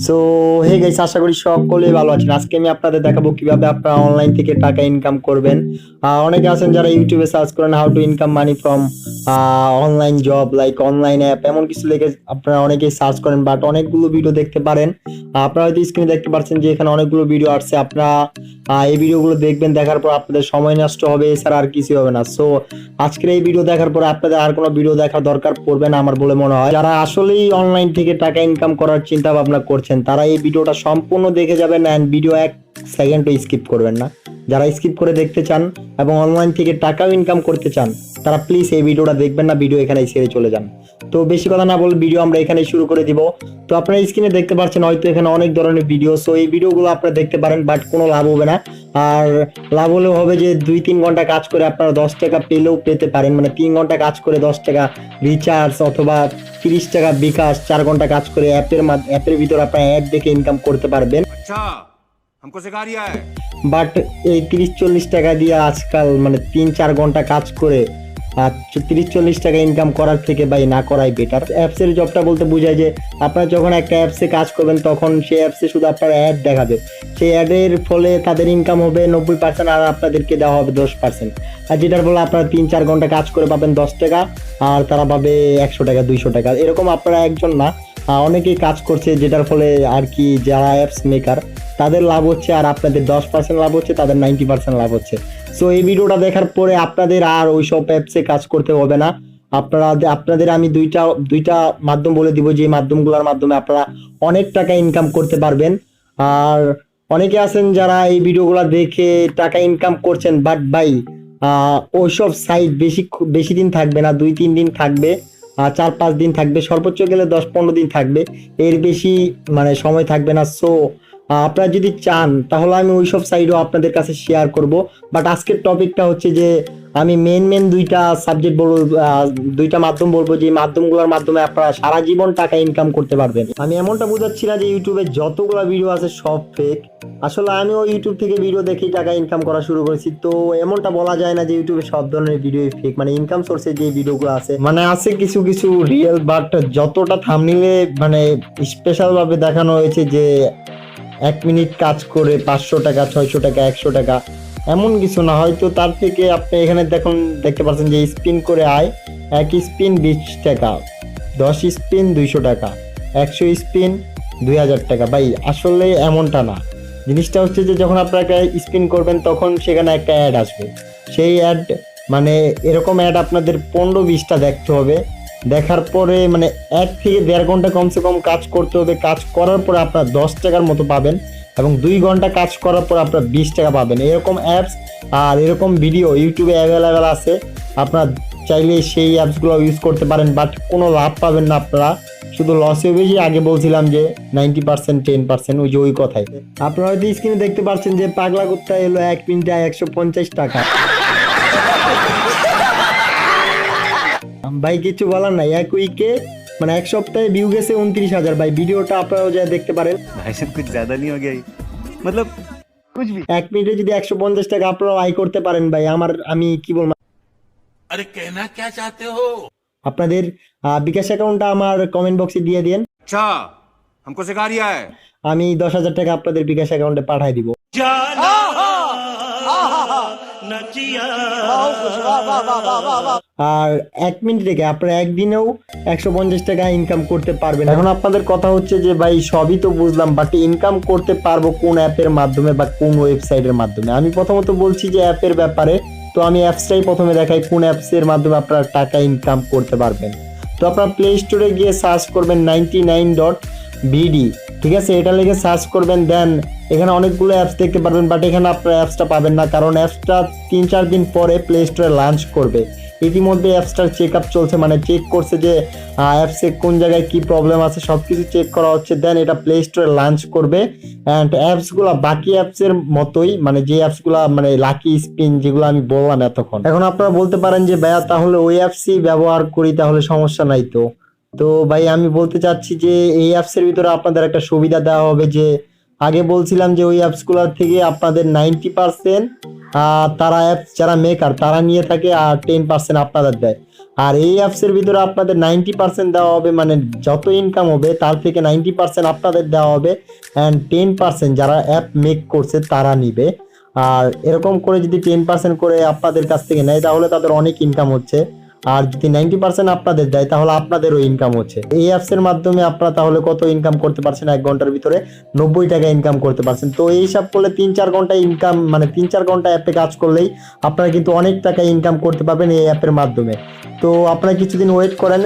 So hey guys, আশা করি সকলেই ভালো আছেন। আজকে আমি আপনাদের দেখাবো কিভাবে আপনারা অনলাইন থেকে টাকা ইনকাম করবেন। অনেকে আছেন যারা ইউটিউবে সার্চ করেন how to income money from online job like online app, এমন কিছু লিখে আপনারা অনেকেই সার্চ করেন, বাট অনেকগুলো ভিডিও দেখতে পারেন। আপনারা হয়তো স্ক্রিনে দেখতে পাচ্ছেন যে এখানে অনেকগুলো ভিডিও আসছে। আপনারা এই ভিডিওগুলো দেখবেন, দেখার পর আপনাদের সময় নষ্ট হবে, এছাড়া আর কিছু হবে না। সো আজকের এই ভিডিও দেখার পর আপনাদের আর কোনো ভিডিও দেখার দরকার পড়বে না আমার বলে মনে হয়। যারা আসলেই অনলাইন থেকে টাকা ইনকাম করার চিন্তা ভাবনা করছেন তারা এই ভিডিওটা সম্পূর্ণ দেখে যাবেন এন্ড ভিডিও এক সেকেন্ডও স্কিপ করবেন না। যারা স্কিপ করে দেখতে চান এবং অনলাইন থেকে টাকাও ইনকাম করতে চান তারা প্লিজ এই ভিডিওটা দেখবেন না, ভিডিও এখানেই ছেড়ে চলে যান। তো বেশি কথা না বলে ভিডিও আমরা এখানে শুরু করে দিব। তো আপনারা স্ক্রিনে দেখতে পাচ্ছেন হয়তো এখানে অনেক ধরনের ভিডিও, সো এই ভিডিওগুলো আপনারা দেখতে পারেন, বাট কোনো লাভ হবে না। আর লাভ হলেও হবে যে 2-3 ঘন্টা কাজ করে আপনারা 10 টাকা পেলেও পেতে পারেন, মানে 3 ঘন্টা কাজ করে 10 টাকা রিচার্জ, অথবা 30 টাকা বিকাশ, 4 ঘন্টা কাজ করে অ্যাপের ভিতর আপনারা অ্যাড দেখে ইনকাম করতে পারবেন। अच्छा हमको सिखा रिया है। বাট এই 30-40 টাকা দিয়ে আজকাল মানে 3-4 ঘন্টা কাজ করে 30-40 টাকা ইনকাম করার থেকে ভাই না করাই বেটার। অ্যাপসের জবটা বলতে বোঝায় যে আপনারা যখন একটা অ্যাপসে কাজ করবেন তখন সেই অ্যাপসে শুধু আপনার অ্যাড দেখাবে, সেই অ্যাডের ফলে তাদের ইনকাম হবে 90% আর আপনাদেরকে দেওয়া হবে 10%। আর যেটার ফলে আপনারা 3-4 ঘন্টা কাজ করে পাবেন 10 টাকা, আর তারা পাবে 100 টাকা 200 টাকা। এরকম আপনারা একজন না, অনেকেই কাজ করছে, যেটার ফলে আর কি যারা অ্যাপস মেকার তাদের লাভ হচ্ছে, আর আপনাদের 10% লাভ হচ্ছে, তাদের 90% লাভ হচ্ছে। সো এই ভিডিওটা দেখার পরে আপনাদের আর ওইসব অ্যাপসে কাজ করতে হবে না। আপনাদের আমি দুইটা মাধ্যম বলে দিব, যে মাধ্যমগুলোর মাধ্যমে আপনারা অনেক টাকা ইনকাম করতে পারবেন। আর অনেকে আছেন যারা এই ভিডিওগুলো দেখে টাকা ইনকাম করছেন, বাট ভাই ওইসব সাইট বেশি দিন থাকবে না, 2-3 দিন থাকবে, 4-5 দিন থাকবে, সর্বোচ্চ গেলে 10-15 দিন থাকবে, এর বেশি মানে সময় থাকবে না। সো আপনারা যদি চান তাহলে আমি ওইসব সাইডও আপনাদের কাছে শেয়ার করব। বাট আজকের টপিকটা হচ্ছে যে আমি মেন দুইটা সাবজেক্ট বলবো, দুইটা মাধ্যম বলবো, যে মাধ্যমগুলোর মাধ্যমে আপনারা সারা জীবন টাকা ইনকাম করতে পারবেন। আমি এমনটা বোঝাচ্ছি না যে ইউটিউবে যতগুলো ভিডিও আছে সব ফেক। আসলে আমিও ইউটিউব থেকে ভিডিও দেখেই টাকা ইনকাম করা শুরু করেছি, তো এমনটা বলা যায় না যে ইউটিউবে সব ধরনের ভিডিও ফেক। মানে ইনকাম সোর্সে যে ভিডিওগুলো আছে মানে আছে কিছু কিছু রিয়েল, বাট যতটা থাম্বনেইলে মানে স্পেশাল ভাবে দেখানো হয়েছে যে 1 মিনিট কাজ করে 500 টাকা, 600 টাকা, 100 টাকা, এমন কিছু না। হয়তো তার থেকে আপনি এখানে দেখতে পাচ্ছেন যে স্পিন করে আয়, 1 স্পিন 20 টাকা, 10 স্পিন 200 টাকা, 100 স্পিন 2000 টাকা। ভাই আসলে এমনটা না। জিনিসটা হচ্ছে যে যখন আপনারা স্পিন করবেন তখন সেখানে একটা অ্যাড আসবে, সেই অ্যাড মানে এরকম অ্যাড আপনাদের 15-20টা দেখতে হবে। দেখার পরে মানে 1 থেকে 1.5 ঘন্টা কমসে কম কাজ করতে হবে। কাজ করার পরে আপনার 10 টাকার মতো পাবেন, এবং 2 ঘন্টা কাজ করার পর আপনার 20 টাকা পাবেন। এরকম অ্যাপস আর এরকম ভিডিও ইউটিউবে অ্যাভেলেবেল আছে, আপনারা চাইলে সেই অ্যাপসগুলো ইউজ করতে পারেন, বাট কোনো লাভ পাবেন না আপনারা, শুধু লসে বেশি। আগে বলছিলাম যে 90% 10%, ওই কথাই। আপনারা হয়তো স্ক্রিনে দেখতে পাচ্ছেন যে পাগলা কুত্তা এলো 1 মিনিটে 150 টাকা। ভাই কিছু বলার নাই, এক উইকে মানে 1 সপ্তাহে ভিউ গেছে 29,000। ভাই ভিডিওটা আপনারাও যা দেখতে পারেন। भाई साहब कुछ ज्यादा नहीं हो गया ये? मतलब कुछ भी। 1 মিনিটে যদি 150 টাকা আপনারাও আয় করতে পারেন ভাই, আমি কি বলবো, अरे कहना क्या चाहते हो? আপনাদের বিকাশ অ্যাকাউন্টটা আমার কমেন্ট বক্সে দিয়ে দিন, अच्छा हमको सिखा रिया है। আমি 10,000 টাকা আপনাদের বিকাশ অ্যাকাউন্টে পাঠিয়ে দিব। আর 1 মিনিট থেকে আপনারা একদিনেও 150 টাকা ইনকাম করতে পারবেন। এখন আপনাদের কথা হচ্ছে যে ভাই সবই তো বুঝলাম, বাট ইনকাম করতে পারবো কোন অ্যাপের মাধ্যমে বা কোন ওয়েবসাইটের মাধ্যমে? আমি প্রথমত বলছি যে অ্যাপের ব্যাপারে। তো আমি অ্যাপসটাই প্রথমে দেখাই কোন অ্যাপসের মাধ্যমে আপনারা টাকা ইনকাম করতে পারবেন। তো আপনারা প্লে স্টোরে গিয়ে সার্চ করবেন 99.bd, ঠিক আছে, এটা লিখে সার্চ করবেন। দেন এখানে অনেকগুলো অ্যাপস দেখতে পারবেন, বাট এখানে আপনারা অ্যাপসটা পাবেন না, কারণ অ্যাপসটা 3-4 দিন পরে প্লে স্টোরে লঞ্চ করবে। ইতিমধ্যে অ্যাপসটার চেক আপ চলছে, মানে চেক করছে যে অ্যাপসে কোন জায়গায় কি প্রবলেম আছে সব কিছু চেক করা হচ্ছে। দেন এটা প্লে স্টোরে লঞ্চ করবে। অ্যান্ড অ্যাপসগুলো বাকি অ্যাপসের মতোই, মানে যে অ্যাপসগুলো মানে লাকি স্পিন যেগুলো আমি বললাম এতক্ষণ, এখন আপনারা বলতে পারেন যে ভাইয়া তাহলে ওই অ্যাপসই ব্যবহার করি, তাহলে সমস্যা নাই তো? তো ভাই আমি বলতে চাচ্ছি যে এই অ্যাপসের ভিতরে আপনাদের একটা সুবিধা দেওয়া হবে, যে আগে বলছিলাম যে ওই অ্যাপসগুলোর থেকে আপনাদের 90% তারা অ্যাপস যারা মেকার তারা নিয়ে থাকে, আর 10% আপনাদের দেয়। আর এই অ্যাপসের ভিতরে আপনাদের 90% দেওয়া হবে, মানে যত ইনকাম হবে তার থেকে 90% আপনাদের দেওয়া হবে, অ্যান্ড 10% যারা অ্যাপ মেক করছে তারা নিবে। আর এরকম করে যদি 10% করে আপনাদের কাছ থেকে নেয় তাহলে তাদের অনেক ইনকাম হচ্ছে। আর যদি 90% আপনাদের দেয় তাহলে আপনাদেরও ইনকাম হচ্ছে। এই অ্যাপসের মাধ্যমে আপনারা তাহলে কত ইনকাম করতে পারছেন? 1 ঘন্টার ভিতরে 90 টাকা ইনকাম করতে পারছেন। তো এই হিসাব করলে 3-4 ঘন্টা ইনকাম, মানে 3-4 ঘন্টা অ্যাপে কাজ করলেই আপনারা কিন্তু অনেক টাকা ইনকাম করতে পারবেন এই অ্যাপের মাধ্যমে। তো আপনারা কিছুদিন ওয়েট করেন,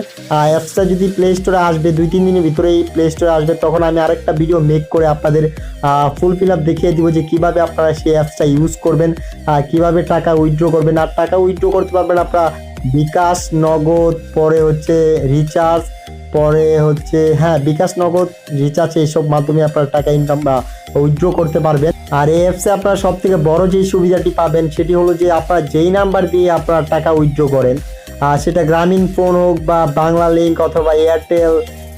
অ্যাপসটা যদি প্লে স্টোরে আসবে 2-3 দিনের ভিতরেই প্লে স্টোরে আসবে, তখন আমি আরেকটা ভিডিও মেক করে আপনাদের ফুল ফিল আপ দেখিয়ে দিব যে কিভাবে আপনারা সেই অ্যাপসটা ইউজ করবেন, কিভাবে টাকা উইথড্র করবেন। আর টাকা উইথড্র করতে পারবেন আপনারা বিকাশ, নগদ, পরে হচ্ছে রিচার্জ, পরে হচ্ছে বিকাশ, নগদ, রিচার্জ, এইসব মাধ্যমে আপনারা টাকা ইনকাম বা উইথড্র করতে পারবেন। আর এই অ্যাপসে আপনারা সব থেকে বড় যেই সুবিধাটি পাবেন সেটি হলো যে আপনারা যেই নাম্বার দিয়ে আপনারা টাকা উইথড্র করেন, সেটা গ্রামীণ ফোন হোক বা বাংলা লিঙ্ক অথবা এয়ারটেল,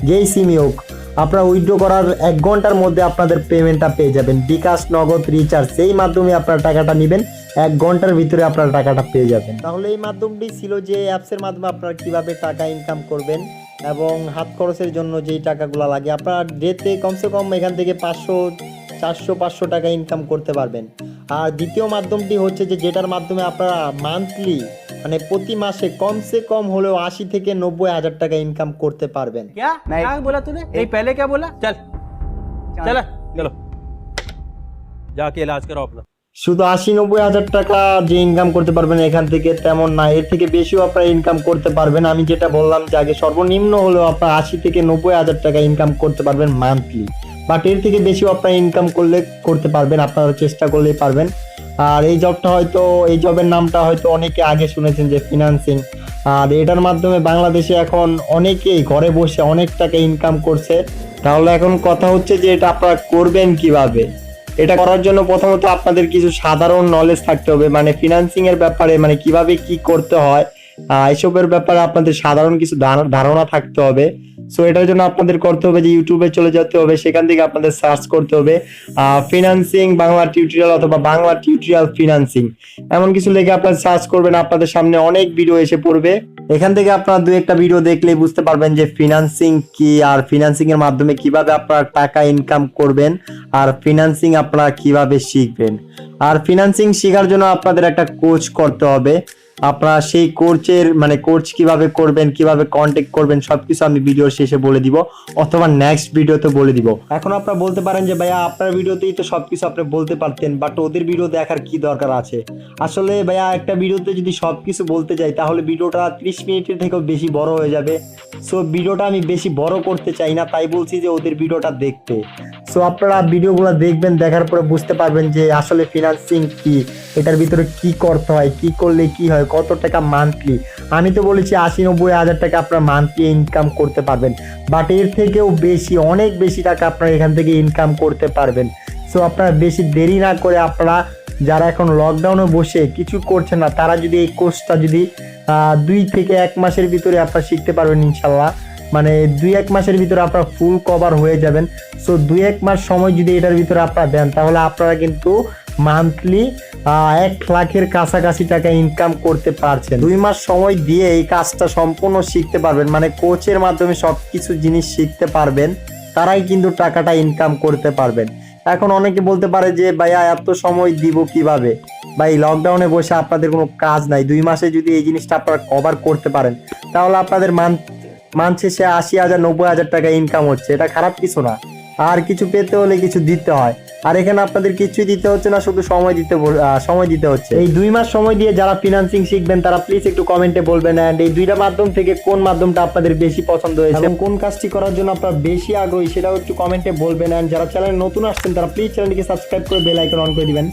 যেই সিমই হোক, আপনারা উইথড্র করার 1 ঘন্টার মধ্যে আপনাদের পেমেন্টটা পেয়ে যাবেন। বিকাশ, নগদ, রিচার্জ সেই মাধ্যমে আপনারা টাকাটা নেবেন, 1 ঘন্টার ভিতরে আপনারা টাকাটা পেয়ে যাবেন। তাহলে এই মাধ্যমটি ছিল যে অ্যাপসের মাধ্যমে আপনারা কিভাবে টাকা ইনকাম করবেন এবং হাত খরচের জন্য যেই টাকাগুলো লাগে আপনারা ডেতে কমসে কম এখান থেকে 400-500 টাকা ইনকাম করতে পারবেন। আর দ্বিতীয় মাধ্যমটি হচ্ছে যে যেটার মাধ্যমে আপনারা মান্থলি, মানে প্রতি মাসে কমসে কম হলেও 80 থেকে 90 হাজার টাকা ইনকাম করতে পারবেন। क्या नहीं। क्या बोला तूने? नहीं पहले क्या बोला? चल चल चलो जाके इलाज कराओ अपना। শুধু 80-90 হাজার টাকা যে ইনকাম করতে পারবেন এখান থেকে তেমন না, এর থেকে বেশিও আপনারা ইনকাম করতে পারবেন। আমি যেটা বললাম যে আগে সর্বনিম্ন হলেও আপনারা 80 থেকে 90 হাজার টাকা ইনকাম করতে পারবেন মান্থলি, বাট এর থেকে বেশিও আপনারা ইনকাম করতে পারবেন, আপনারা চেষ্টা করলেই পারবেন। আর এই জবের নামটা হয়তো অনেকে আগে শুনেছেন যে ফিনান্সিং। আর এটার মাধ্যমে বাংলাদেশে এখন অনেকেই ঘরে বসে অনেক টাকা ইনকাম করছে। তাহলে এখন কথা হচ্ছে যে এটা আপনারা করবেন কিভাবে। এটা করার জন্য প্রথমত আপনাদের কিছু সাধারণ নলেজ থাকতে হবে, মানে ফিনান্সিং এর ব্যাপারে, মানে কিভাবে কি করতে হয় এসবের ব্যাপারে আপনাদের সাধারণ কিছু ধারণা থাকতে হবে। সো এটার জন্য আপনাদের করতে হবে যে ইউটিউবে চলে যেতে হবে, সেখান থেকে আপনাদের সার্চ করতে হবে ফিনান্সিং বাংলা টিউটোরিয়াল অথবা বাংলা টিউটোরিয়াল ফিনান্সিং, এমন কিছু লিখে আপনারা সার্চ করবেন, আপনাদের সামনে অনেক ভিডিও এসে পড়বে। এখান থেকে আপনারা 2-1টা ভিডিও দেখলেই বুঝতে পারবেন যে ফিনান্সিং কি, আর ফিনান্সিং এর মাধ্যমে কিভাবে আপনারা টাকা ইনকাম করবেন, আর ফিনান্সিং আপনারা কিভাবে শিখবেন। আর ফিনান্সিং শেখার জন্য আপনাদের একটা কোচ করতে হবে। আপনারা সেই কোর্স কিভাবে করবেন, কিভাবে কন্ট্যাক্ট করবেন, সবকিছু আমি ভিডিওর শেষে বলে দিব অথবা নেক্সট ভিডিওতে বলে দিব। এখন আপনারা বলতে পারেন যে ভাইয়া আপনার ভিডিওতেই তো সবকিছু আপনি বলতে পারতেন, বাট ওদের ভিডিও দেখার কি দরকার আছে? আসলে ভাইয়া একটা ভিডিওতে যদি সবকিছু বলতে যাই তাহলে ভিডিওটা 30 মিনিটের থেকেও বেশি বড় হয়ে যাবে। সো ভিডিওটা আমি বেশি বড় করতে চাই না, তাই বলছি যে ওদের ভিডিওটা দেখতে। সো আপনারা ভিডিওগুলো দেখবেন, দেখার পরে বুঝতে পারবেন যে আসলে ফিনান্সিং কি, এটার ভিতরে কি করতে হয়, কি করলে কি হয়, কত টাকা মান্থলি। আমি তো বলেছি 80-90 হাজার টাকা আপনারা মান্থলি ইনকাম করতে পারবেন, বাট এর থেকেও বেশি, অনেক বেশি টাকা আপনারা এখান থেকে ইনকাম করতে পারবেন। সো আপনারা বেশি দেরি না করে, আপনারা যারা এখন লকডাউনে বসে কিছু করছেন না, তারা যদি এই কোর্সটা যদি 2 থেকে 1 মাসের ভিতরে আপনারা শিখতে পারবেন ইনশাল্লাহ, মানে 2-1 মাসের ভিতরে আপনারা ফুল কভার হয়ে যাবেন। সো 2-1 মাস সময় যদি এটার ভিতরে আপনারা দেন তাহলে আপনারা কিন্তু মান্থলি 1 লাখের কাছাকাছি টাকা ইনকাম করতে পারছেন। 2 মাস সময় দিয়ে এই কাজটা সম্পূর্ণ শিখতে পারবেন, মানে কোচের মাধ্যমে সবকিছু জিনিস শিখতে পারবেন, তারাই কিন্তু টাকাটা ইনকাম করতে পারবেন। এখন অনেকে বলতে পারে যে ভাইয়া এত সময় দিব কিভাবে? ভাই লকডাউনে বসে আপনাদের কোনো কাজ নাই, 2 মাসে যদি এই জিনিসটা আপনারা কভার করতে পারেন তাহলে আপনাদের মান্থ শেষে 80,000-90 হাজার টাকা ইনকাম হচ্ছে, এটা খারাপ কিছু না। আর কিছু পেতে হলে কিছু দিতে হয়, আর এখানে আপনাদের কিছুই দিতে হচ্ছে না, শুধু সময় দিতে হচ্ছে। এই 2 মাস সময় দিয়ে যারা ফিনান্সিং শিখবেন তারা প্লিজ একটু কমেন্টে বলবেন, এন্ড এই 2টা মাধ্যম থেকে কোন মাধ্যমটা আপনাদের বেশি পছন্দ হয়েছে এবং কোন কাজটি করার জন্য আপনারা বেশি আগ্রহী সেটাও একটু কমেন্টে বলবেন। এন্ড যারা চ্যানেলে নতুন আসছেন তারা প্লিজ চ্যানেলটিকে সাবস্ক্রাইব করে বেল আইকন অন করে দিবেন।